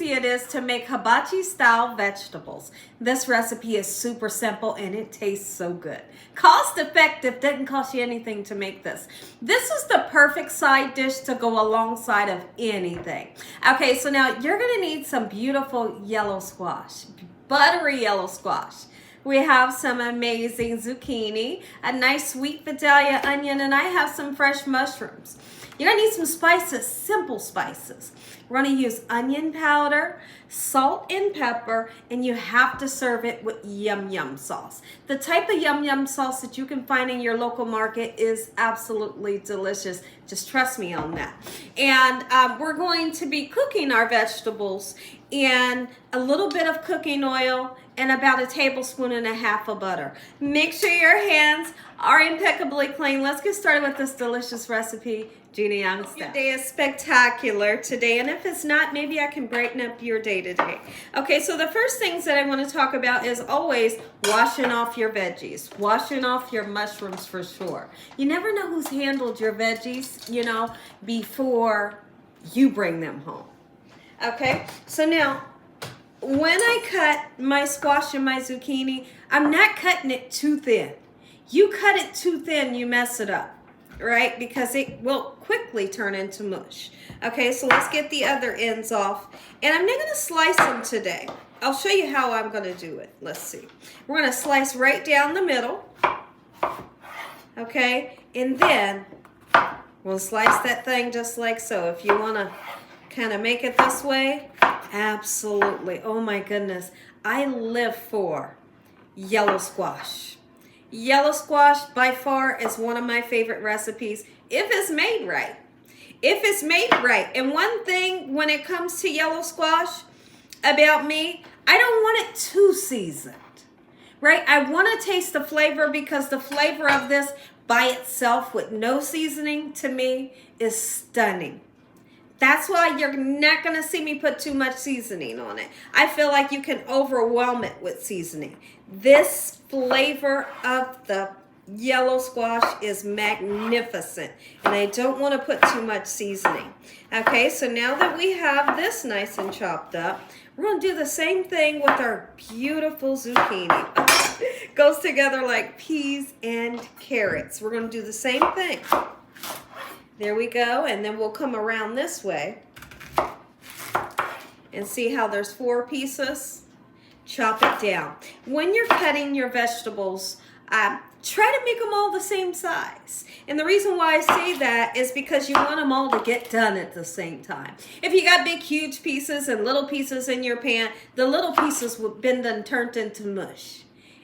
recipe it is to make hibachi style vegetables. This recipe is super simple and it tastes so good. Cost effective, didn't cost you anything to make this. This is the perfect side dish to go alongside of anything. Okay, so now you're gonna need some beautiful yellow squash, buttery yellow squash. We have some amazing zucchini, a nice sweet Vidalia onion, and I have some fresh mushrooms. You're gonna need some spices, simple spices. We're gonna use onion powder, salt and pepper, and you have to serve it with yum yum sauce. The type of yum yum sauce that you can find in your local market is absolutely delicious. Just trust me on that. And we're going to be cooking our vegetables in a little bit of cooking oil and about 1.5 tablespoons of butter. Make sure your hands are impeccably clean. Let's get started with this delicious recipe. Gina Young style. Your day is spectacular today, and if it's not, maybe I can brighten up your day today. Okay, so the first things that I want to talk about is always washing off your veggies, washing off your mushrooms for sure. You never know who's handled your veggies, you know, before you bring them home. Okay, so now when I cut my squash and my zucchini, I'm not cutting it too thin. You cut it too thin, you mess it up, right? Because it will quickly turn into mush. Okay, so let's get the other ends off. And I'm not gonna slice them today. I'll show you how I'm gonna do it. Let's see. We're gonna slice right down the middle. Okay, and then we'll slice that thing just like so. If you wanna kind of make it this way, absolutely. Oh my goodness, I live for yellow squash. Yellow squash by far is one of my favorite recipes if it's made right. If it's made right. And one thing when it comes to yellow squash about me, I don't want it too seasoned, right? I want to taste the flavor because the flavor of this by itself with no seasoning to me is stunning. That's why you're not going to see me put too much seasoning on it. I feel like you can overwhelm it with seasoning. This flavor of the yellow squash is magnificent. And I don't want to put too much seasoning. Okay, so now that we have this nice and chopped up, we're going to do the same thing with our beautiful zucchini. Goes together like peas and carrots. We're going to do the same thing. There we go, and then we'll come around this way and see how there's 4 pieces. Chop it down. When you're cutting your vegetables, try to make them all the same size. And the reason why I say that is because you want them all to get done at the same time. If you got big, huge pieces and little pieces in your pan, the little pieces will been done turned into mush.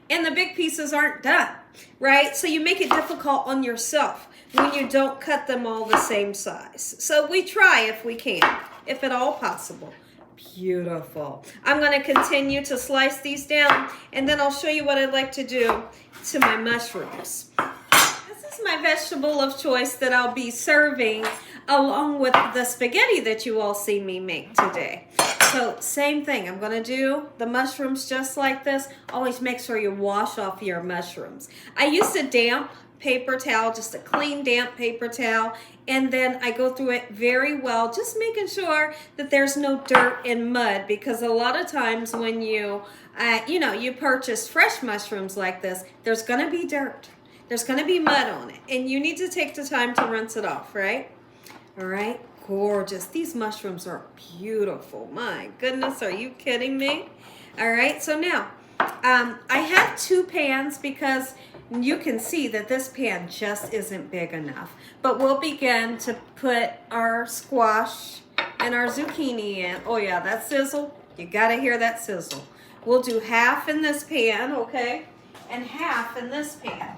And the big pieces aren't done, right? So you make it difficult on yourself when you don't cut them all the same size. So we try if we can, if at all possible. Beautiful. I'm going to continue to slice these down, and then I'll show you what I'd like to do to my mushrooms. This is my vegetable of choice that I'll be serving along with the spaghetti that you all see me make today. So same thing, I'm going to do the mushrooms just like this. Always make sure you wash off your mushrooms. I use a damp paper towel, just a clean damp paper towel, and then I go through it very well, just making sure that there's no dirt and mud, because a lot of times when you you purchase fresh mushrooms like this, there's going to be dirt. There's going to be mud on it, and you need to take the time to rinse it off, right? All right, gorgeous. These mushrooms are beautiful. My goodness, are you kidding me? All right, so now I have 2 pans because you can see that this pan just isn't big enough. But we'll begin to put our squash and our zucchini in. Oh yeah, that sizzle. You gotta hear that sizzle. We'll do half in this pan, okay? And half in this pan.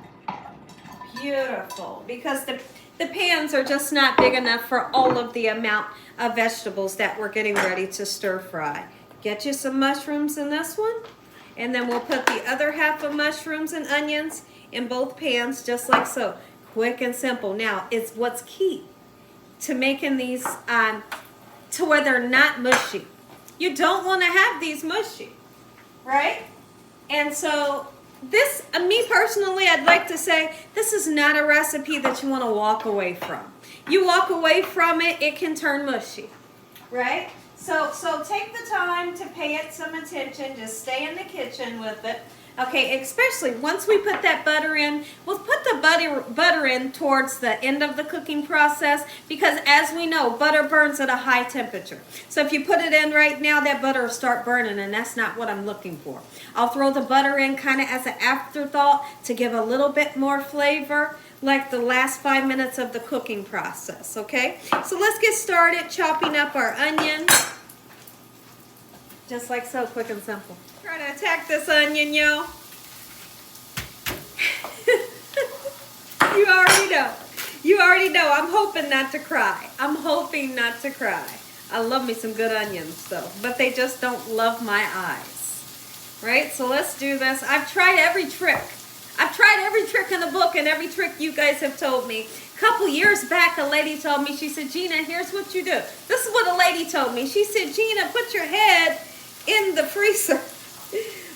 Beautiful. Because the pans are just not big enough for all of the amount of vegetables that we're getting ready to stir fry. Get you some mushrooms in this one. And then we'll put the other half of mushrooms and onions in both pans, just like so. Quick and simple. Now, it's what's key to making these to where they're not mushy. You don't want to have these mushy, right? And so this, me personally, I'd like to say, this is not a recipe that you want to walk away from. You walk away from it, it can turn mushy, right? So take the time to pay it some attention. Just stay in the kitchen with it. Okay, especially once we put that butter in, we'll put the butter in towards the end of the cooking process because as we know, butter burns at a high temperature. So if you put it in right now, that butter will start burning and that's not what I'm looking for. I'll throw the butter in kind of as an afterthought to give a little bit more flavor, like the last 5 minutes of the cooking process, okay? So let's get started chopping up our onions. Just like so, quick and simple. Try to attack this onion, yo. You already know. You already know. I'm hoping not to cry. I'm hoping not to cry. I love me some good onions, though. But they just don't love my eyes. Right? So let's do this. I've tried every trick. I've tried every trick in the book and every trick you guys have told me. A couple years back, a lady told me, she said, Gina, here's what you do. This is what a lady told me. She said, Gina, put your head in the freezer.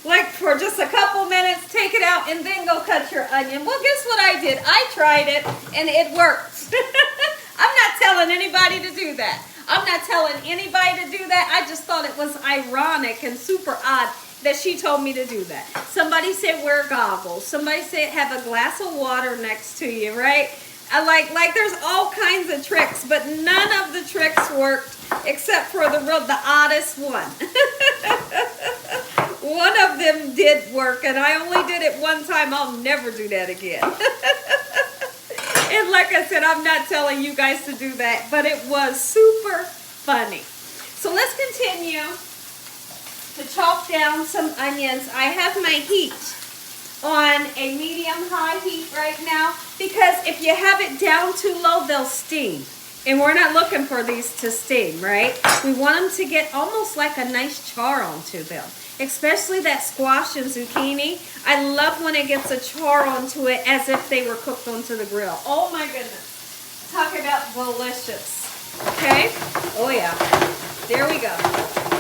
Like for just a couple minutes, take it out, and then go cut your onion. Well, guess what I did? I tried it, and it worked. I'm not telling anybody to do that. I'm not telling anybody to do that. I just thought it was ironic and super odd that she told me to do that. Somebody said wear goggles. Somebody said have a glass of water next to you, right? Like there's all kinds of tricks, but none of the tricks worked except for the oddest one. One of them did work, and I only did it one time. I'll never do that again. And like I said, I'm not telling you guys to do that, but it was super funny. So let's continue to chop down some onions. I have my heat on a medium-high heat right now because if you have it down too low, they'll steam. And we're not looking for these to steam, right? We want them to get almost like a nice char onto them. Especially that squash and zucchini. I love when it gets a char onto it as if they were cooked onto the grill. Oh my goodness. Talk about delicious. Okay? Oh yeah. There we go.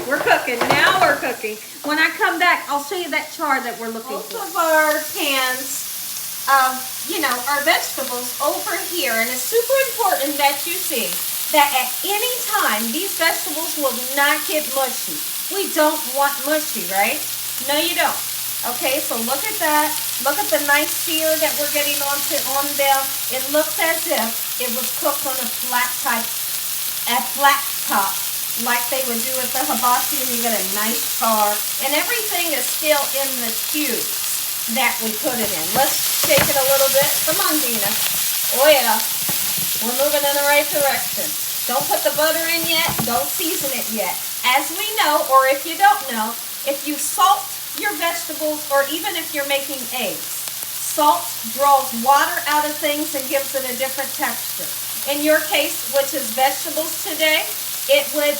We're cooking. Now we're cooking. When I come back, I'll show you that char that we're looking for. Most of our cans of, our vegetables over here. And it's super important that you see that at any time, these vegetables will not get mushy. We don't want mushy, right? No, you don't. Okay, so look at that. Look at the nice sear that we're getting on them. It looks as if it was cooked on a flat top, like they would do at the hibachi, and you get a nice char. And everything is still in the cubes that we put it in. Let's shake it a little bit. Come on, Gina. Oh, yeah. We're moving in the right direction. Don't put the butter in yet. Don't season it yet. As we know, or if you don't know, if you salt your vegetables, or even if you're making eggs, salt draws water out of things and gives it a different texture. In your case, which is vegetables today, it would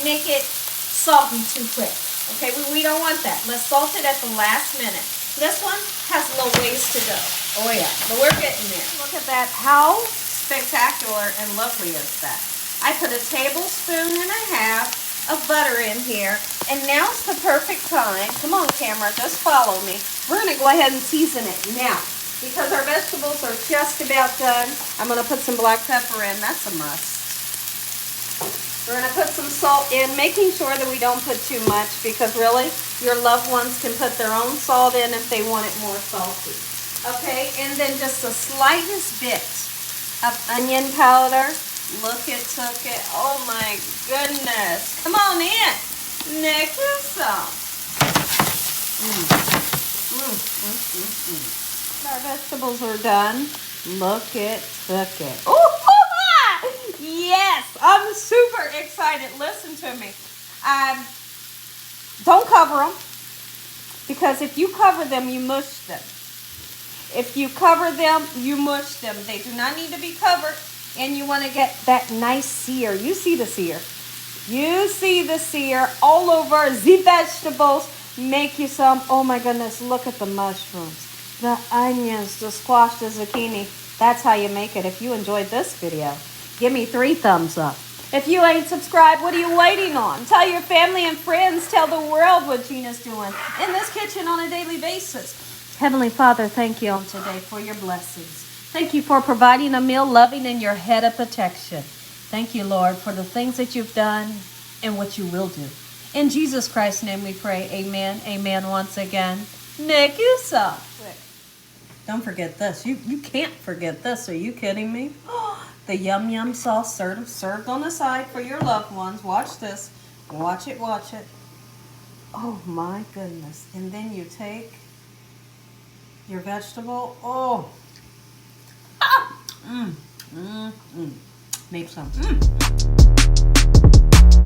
make it soggy too quick. Okay, we don't want that. Let's salt it at the last minute. This one has a little ways to go. Oh yeah, but we're getting there. Look at that. How spectacular and lovely is that? I put a tablespoon and a half of butter in here, and now's the perfect time. Come on, camera, just follow me. We're going to go ahead and season it now because our vegetables are just about done. I'm going to put some black pepper in. That's a must. We're going to put some salt in, making sure that we don't put too much because really your loved ones can put their own salt in if they want it more salty. Okay, and then just the slightest bit of onion powder. Look at it. Oh my goodness. Come on in. Next some. Our vegetables are done. Look at it. Oh, yes. I'm super excited. Listen to me. Don't cover them because if you cover them, you mush them. If you cover them, you mush them. They do not need to be covered. And you want to get that nice sear. You see the sear. You see the sear all over the vegetables. Make you some. Oh my goodness, look at the mushrooms, the onions, the squash, the zucchini. That's how you make it. If you enjoyed this video, give me 3 thumbs up. If you ain't subscribed, what are you waiting on? Tell your family and friends. Tell the world what Gina's doing in this kitchen on a daily basis. Heavenly Father, thank you on today for your blessings. Thank you for providing a meal, loving, and your head of protection. Thank you, Lord, for the things that you've done and what you will do. In Jesus Christ's name we pray. Amen. Amen once again. Nick, you suck. Don't forget this. You can't forget this. Are you kidding me? The yum yum sauce served on the side for your loved ones. Watch this. Watch it, watch it. Oh my goodness. And then you take your vegetable. Oh. Ah. Make some.